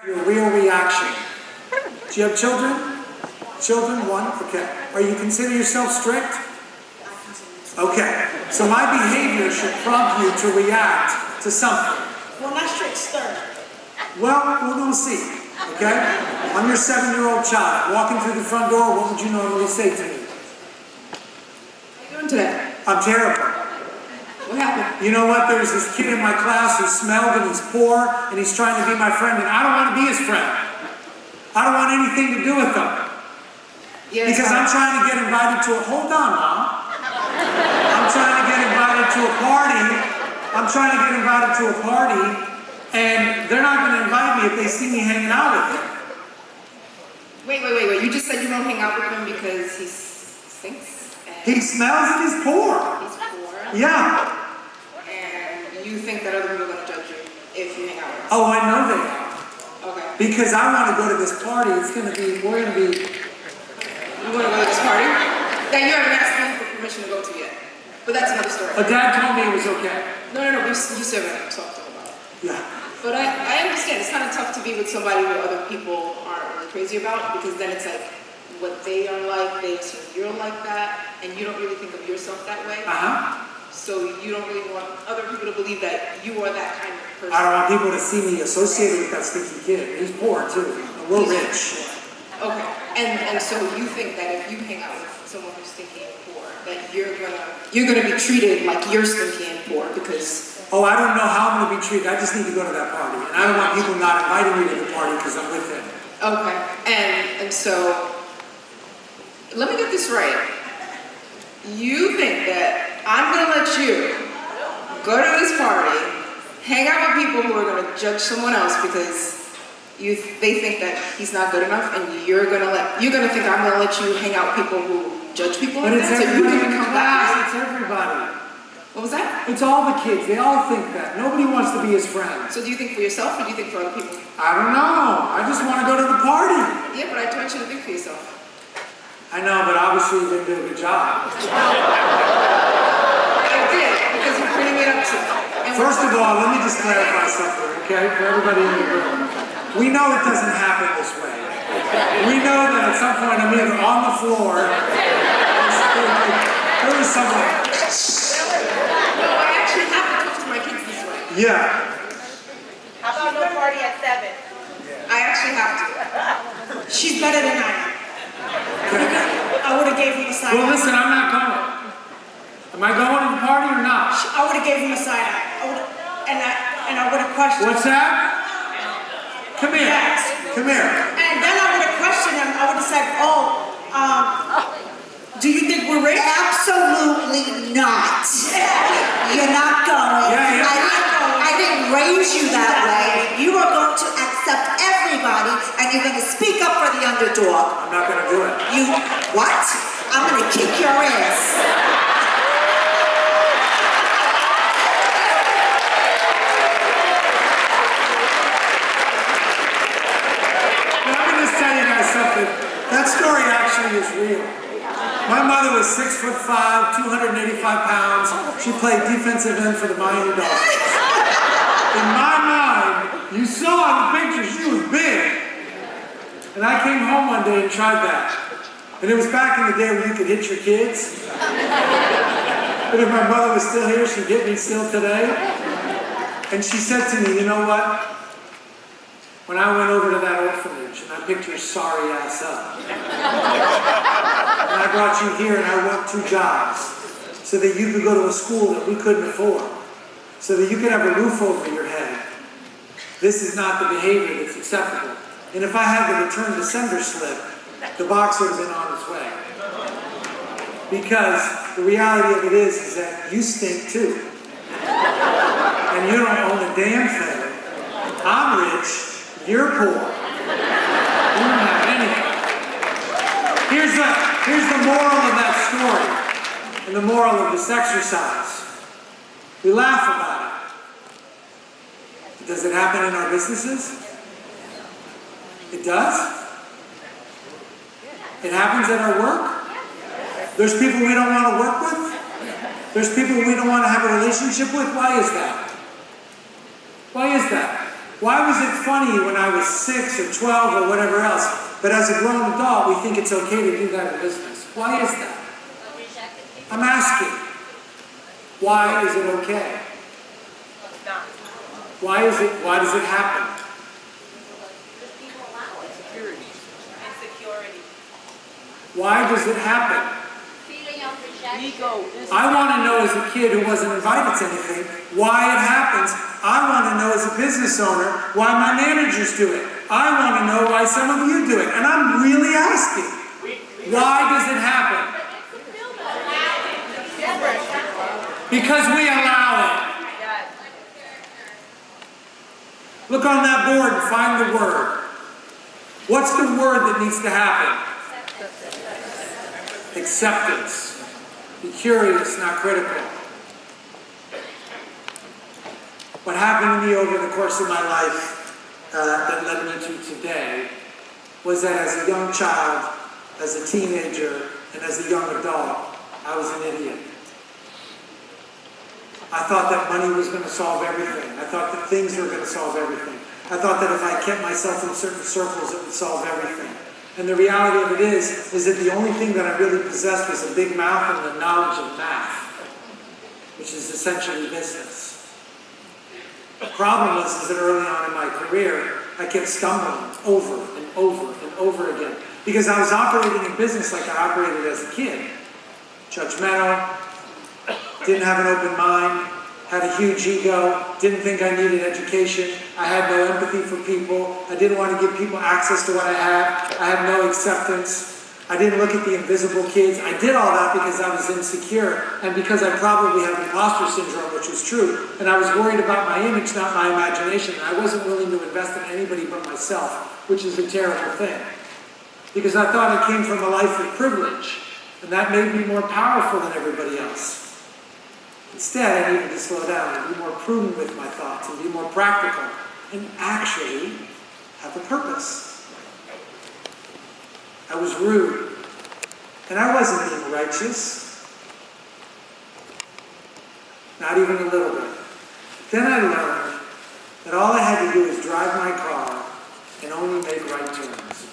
Your real reaction. Do you have children? Children? One? Okay. Are you consider yourself strict? Okay. So my behavior should prompt you to react to something. Well, not strict, stern. Well, we're going to see. Okay? I'm your 7-year-old child. Walking through the front door, what would you normally say to me? How you doing today? I'm terrible. What happened? You know what? There's this kid in my class who smelled and he's poor and he's trying to be my friend and I don't want to be his friend. I don't want anything to do with him. Yeah, because I'm trying to get invited to a, hold on, Mom. I'm trying to get invited to a party. I'm trying to get invited to a party and they're not going to invite me if they see me hanging out with him. Wait. You just said you don't hang out with him because he stinks? He smells and he's poor. He's poor? Yeah. And you think that other people are going to judge you if you hang out with him? Oh, I know they are. Okay. Because I want to go to this party. It's going to be, we're going to be... You want to go to this party? That you haven't asked me for permission to go to yet. But that's another story. Dad told me it was okay. No, you said we're going to talk to him about it. Yeah. But I understand. It's kind of tough to be with somebody who other people aren't really crazy about because then it's like what they are like, they assume you're like that, and you don't really think of yourself that way. Uh-huh. So you don't really want other people to believe that you are that kind of person. I don't want people to see me associated with that stinky kid. He's poor, too. And we're rich. Okay. And so you think that if you hang out with someone who's stinky and poor, that you're gonna be treated like you're stinky and poor because... Oh, I don't know how I'm going to be treated. I just need to go to that party. And I don't want people not inviting me to the party because I'm with him. Okay. And so, let me get this right. You think that I'm going to let you go to this party, hang out with people who are going to judge someone else because they think that he's not good enough, and you're going to think I'm going to let you hang out with people who judge people? But it's so you everybody can in become class. that. It's everybody. What was that? It's all the kids. They all think that. Nobody wants to be his friend. So do you think for yourself or do you think for other people? I don't know. I just want to go to the party. Yeah, but I want you to think for yourself. I know, but obviously you didn't do a good job. I did, because you're bringing it up to me. First of all, let me just clarify something, okay, for everybody in the room. We know it doesn't happen this way. We know that at some point I'm either on the floor, there is someone. No, I actually have to talk to my kids this way. Yeah. How about no party at 7? I actually have to. She's better than I am. I would have gave him a side Well, eye. listen, I'm not going. Am I going to the party or not? I would have gave him a side eye. And I would have questioned What's him. that? Come here. Yes. Come here. And then I would have questioned him. I would have said, do you think we're rich? Absolutely not. You're not going. Yeah. I didn't raise you that way. You are going to accept everybody and you're going to speak up for the underdog. I'm not going to do it. You, what? I'm going to kick your ass. Now, I'm going to just tell you guys something. That story actually is real. My mother was 6'5", 285 pounds. She played defensive end for the Miami Dolphins. In my mind, you saw in the picture, she was big. And I came home one day and tried that. And it was back in the day when you could hit your kids. But if my mother was still here, she'd hit me still today. And she said to me, you know what? When I went over to that orphanage and I picked your sorry ass up, and I brought you here and I worked 2 jobs so that you could go to a school that we couldn't afford, so that you could have a roof over your head. This is not the behavior that's acceptable. And if I had the return to sender slip, the box would have been on its way. Because the reality of it is that you stink too. And you don't own a damn thing. I'm rich. You're poor. You don't have anything. Here's the moral of that story and the moral of this exercise. We laugh about it. Does it happen in our businesses? It does? It happens at our work? There's people we don't want to work with? There's people we don't want to have a relationship with? Why is that? Why is that? Why was it funny when I was 6 or 12 or whatever else, but as a grown adult, we think it's okay to do that in business? Why is that? I'm asking. Why is it okay? Why does it happen? Why does it happen? I want to know as a kid who wasn't invited to anything why it happens. I want to know as a business owner why my managers do it. I want to know why some of you do it. And I'm really asking, why does it happen? Because we allow it. Look on that board and find the word. What's the word that needs to happen? Acceptance. Be curious, not critical. What happened to me over the course of my life that led me to today was that as a young child, as a teenager, and as a young adult, I was an idiot. I thought that money was going to solve everything. I thought that things were going to solve everything. I thought that if I kept myself in certain circles, it would solve everything. And the reality of it is that the only thing that I really possessed was a big mouth and the knowledge of math, which is essentially business. The problem was that early on in my career, I kept stumbling over and over and over again because I was operating in business like I operated as a kid. Judgmental, didn't have an open mind, had a huge ego, didn't think I needed education, I had no empathy for people, I didn't want to give people access to what I had no acceptance, I didn't look at the invisible kids. I did all that because I was insecure and because I probably had imposter syndrome, which was true, and I was worried about my image, not my imagination, and I wasn't willing to invest in anybody but myself, which is a terrible thing. Because I thought I came from a life of privilege, and that made me more powerful than everybody else. Instead, I needed to slow down and be more prudent with my thoughts and be more practical and actually have a purpose. I was rude, and I wasn't being righteous. Not even a little bit. Then I learned that all I had to do was drive my car and only make right turns.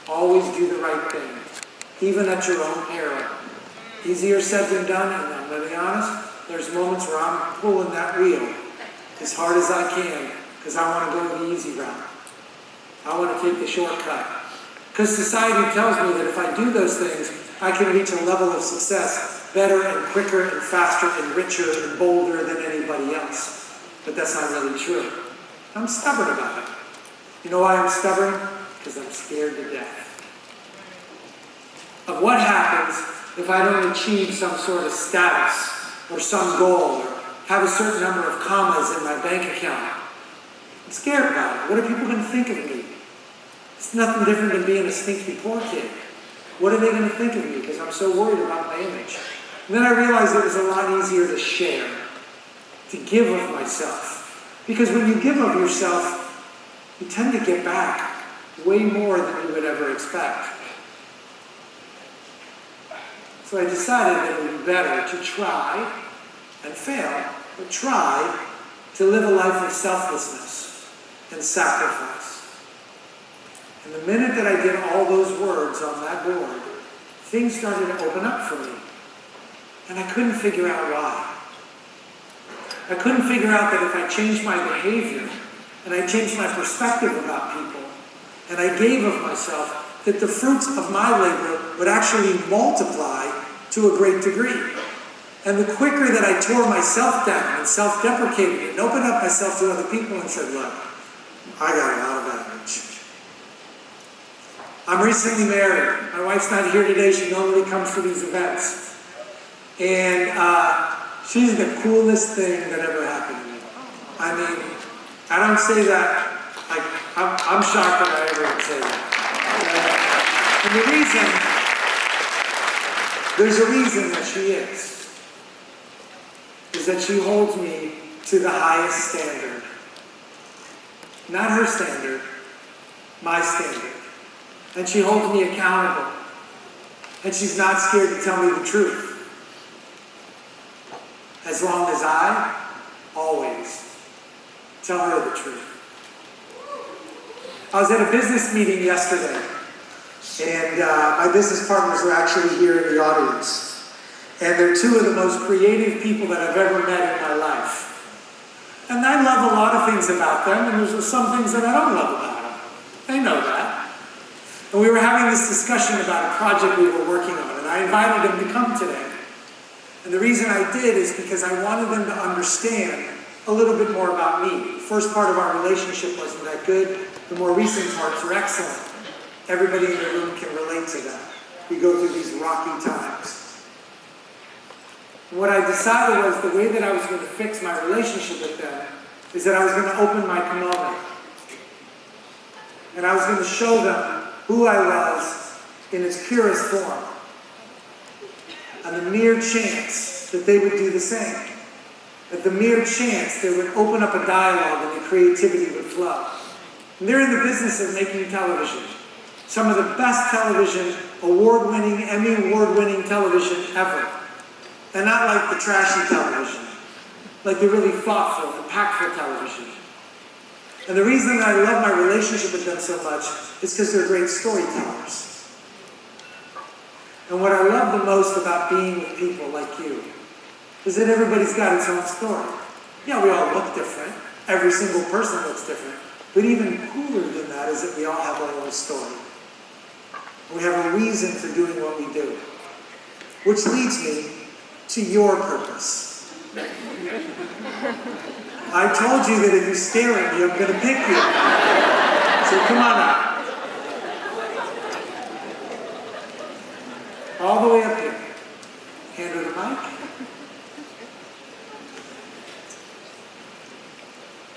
Always do the right thing, even at your own peril. Easier said than done, and I'm going to be honest, there's moments where I'm pulling that wheel as hard as I can because I want to go the easy route. I want to take the shortcut. Because society tells me that if I do those things, I can reach a level of success better and quicker and faster and richer and bolder than anybody else. But that's not really true. I'm stubborn about it. You know why I'm stubborn? Because I'm scared to death of what happens if I don't achieve some sort of status or some goal or have a certain number of commas in my bank account. I'm scared about it. What are people going to think of me? It's nothing different than being a stinky poor kid. What are they going to think of me because I'm so worried about my image? And then I realized it was a lot easier to share, to give of myself. Because when you give of yourself, you tend to get back way more than you would ever expect. So I decided that it would be better to try and fail, but try to live a life of selflessness and sacrifice. And the minute that I did all those words on that board, things started to open up for me. And I couldn't figure out why. I couldn't figure out that if I changed my behavior and I changed my perspective about people and I gave of myself, that the fruits of my labor would actually multiply to a great degree. And the quicker that I tore myself down and self-deprecated and opened up myself to other people and said, look, I got a lot of average. I'm recently married. My wife's not here today. She normally comes to these events. And she's the coolest thing that ever happened to me. I mean, I don't say that, like, I'm shocked that I ever would say that. And the reason, there's a reason that she is that she holds me to the highest standard. Not her standard, my standard. And she holds me accountable. And she's not scared to tell me the truth. As long as I always Tell her the truth. I was at a business meeting yesterday, and my business partners were actually here in the audience. And they're two of the most creative people that I've ever met in my life. And I love a lot of things about them, and there's some things that I don't love about them. They know that. And we were having this discussion about a project we were working on, and I invited them to come today. And the reason I did is because I wanted them to understand a little bit more about me. The first part of our relationship wasn't that good. The more recent parts are excellent. Everybody in the room can relate to that. We go through these rocky times. And what I decided was the way that I was going to fix my relationship with them is that I was going to open my kimono. And I was going to show them who I was in its purest form. On the mere chance that they would do the same. At the mere chance they would open up a dialogue and the creativity would flow. And they're in the business of making television. Some of the best television, award-winning, Emmy award-winning television ever. And not like the trashy television. Like the really thoughtful, impactful television. And the reason that I love my relationship with them so much is because they're great storytellers. And what I love the most about being with people like you is that everybody's got its own story. Yeah, we all look different. Every single person looks different. But even cooler than that is that we all have our own story. We have a reason for doing what we do. Which leads me to your purpose. I told you that if you stare at me, I'm going to pick you. So come on up. All the way up here. Hand her the mic.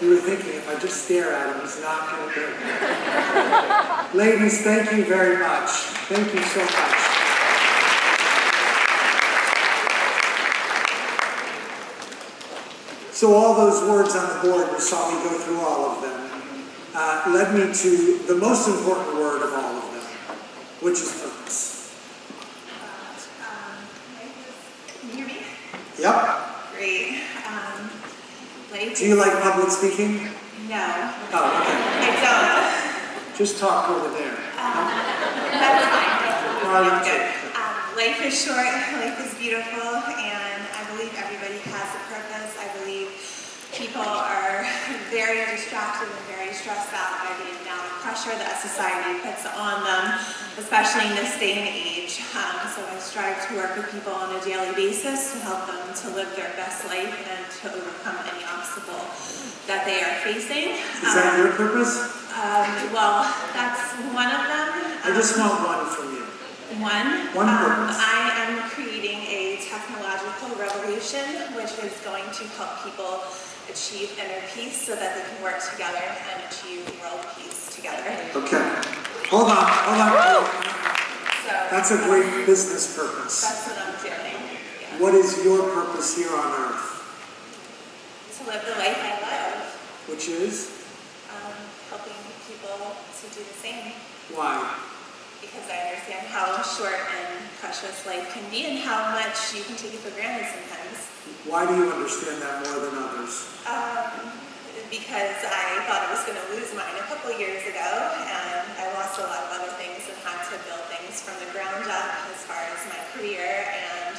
You were thinking, if I just stare at him, he's not going to do it. Ladies, thank you very much. Thank you so much. So all those words on the board, you saw me go through all of them, led me to the most important word of all of them, which is purpose. Can you hear me? Yep. Great. Do you like public speaking? No. Oh, okay. I don't. Just talk over there. That's fine. No, you Good. too. Life is short, life is beautiful, and I believe everybody has a purpose. I believe people are very distracted and very stressed out by the amount of pressure that society puts on them, especially in this day and age. So I strive to work with people on a daily basis to help them to live their best life and to overcome any obstacle that they are facing. Is that your purpose? Well, that's one of them. I just want one from you. One purpose. I am creating a technological revolution which is going to help people achieve inner peace so that they can work together and achieve world peace together. Okay. Hold on. So That's a great business purpose. that's what I'm doing. Yeah. What is your purpose here on earth? To live the life I love, Which is? helping people to do the same. Why? Because I understand how short and precious life can be and how much you can take it for granted sometimes. Why do you understand that more than others? Because I thought I was going to lose mine a couple years ago, and I lost a lot of other things and had to build things from the ground up as far as my career and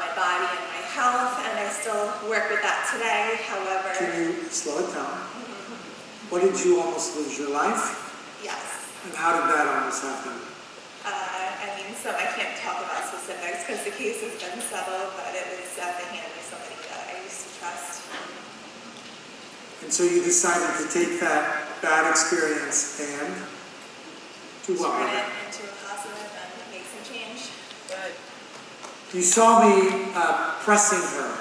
my body and my health, and I still work with that today. However, Can you slow it down? What did you almost lose? Your life? yes. And how did that almost happen? So I can't talk about specifics because the case has been settled, but it was at the hand of somebody that I used to trust. And so you decided to take that bad experience and do what Turn with it it? into a positive and make some change. Good. You saw me pressing her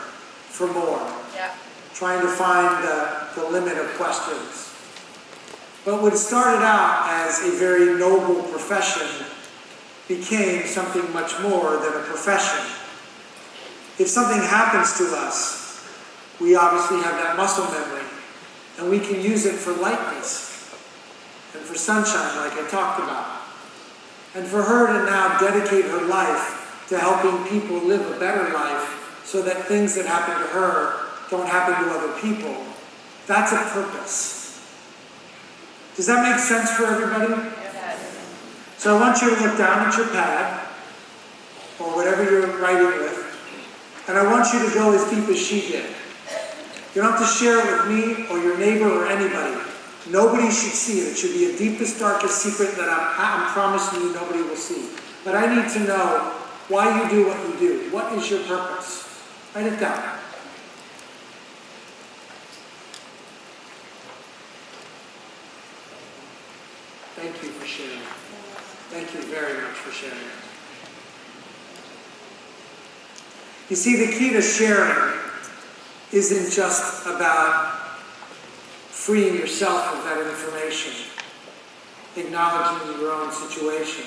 for more. Yeah. Trying to find the limit of questions. But what started out as a very noble profession became something much more than a profession. If something happens to us, we obviously have that muscle memory, and we can use it for lightness and for sunshine, like I talked about. And for her to now dedicate her life to helping people live a better life so that things that happen to her don't happen to other people That's a purpose. Does that make sense for everybody? So I want you to look down at your pad, or whatever you're writing with, and I want you to go as deep as she did. You don't have to share it with me or your neighbor or anybody. Nobody should see it. It should be a deepest, darkest secret that I'm promising you nobody will see. But I need to know why you do what you do. What is your purpose? Write it down. Thank you for sharing. Thank you very much for sharing. You see, the key to sharing isn't just about freeing yourself of that information, acknowledging your own situation.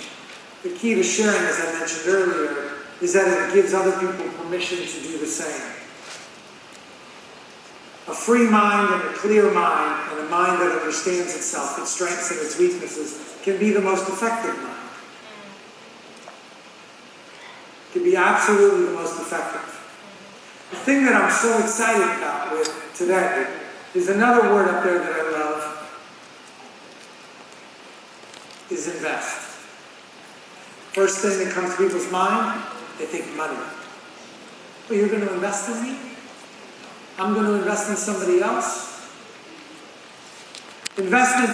The key to sharing, as I mentioned earlier, is that it gives other people permission to do the same. A free mind and a clear mind, and a mind that understands itself, its strengths and its weaknesses, can be the most effective mind. Can be absolutely the most effective. The thing that I'm so excited about with today is another word up there that I love, is invest. First thing that comes to people's mind, they think money. Well, you're going to invest in me? I'm going to invest in somebody else? Investment